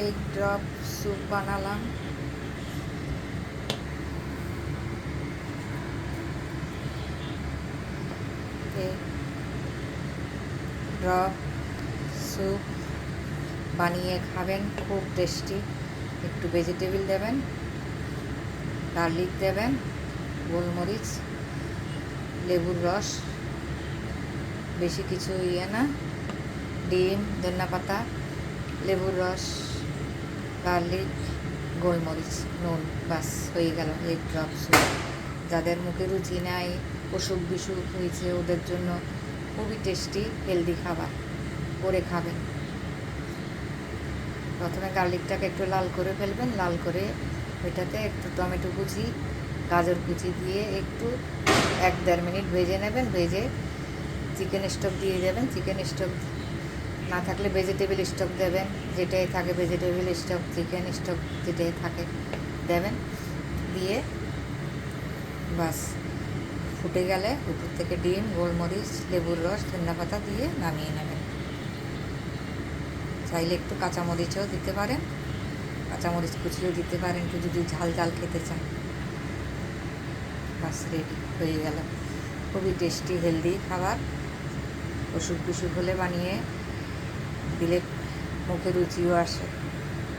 Egg drop soup বানালাম। Egg drop soup বানিয়ে খাবেন, খুব টেস্টি। একটু ভেজিটেবল দেবেন, গার্লিক দেবেন, গোলমরিচ, লেবুর রস, বেশি কিছু না, ডিম, ধনেপাতা, লেবুর রস, গার্লিক, গোলমরিচ, নুন, বাস হয়ে গেল এগ ড্রপ স্যুপ। যাদের মুখে রুচি নাই, অসুখ বিসুখ হয়েছে, ওদের জন্য খুবই টেস্টি হেলদি খাবার করে খাবেন। প্রথমে গার্লিকটাকে একটু লাল করে ফেলবেন, লাল করে ওইটাতে একটু টমেটো কুচি, গাজর কুচি দিয়ে একটু 1-1.5 মিনিট ভেজে নেবেন। ভেজে চিকেন স্টক দিয়ে দেবেন। চিকেন স্টক না থাকলে ভেজিটেবল স্টক দেবেন, যেটাই থাকে ভেজিটেবল স্টক, চিকেন স্টক যেটাই থাকে দেবেন। দিয়ে বাস ফুটে গেলে উপর থেকে ডিম, গোলমরিচ, লেবুর রস, ধনেপাতা দিয়ে নামিয়ে নেবেন। চাইলে একটু কাঁচামরিচও দিতে পারেন, কাঁচামরিচ কুচিও দিতে পারেন একটু যদি ঝাল ঝাল খেতে চান। বাস রেডি হয়ে গেল খুবই টেস্টি হেলদি খাবার। অসুখ বিসুখ হলে বানিয়ে দিলে মুখে রুচিও আসে।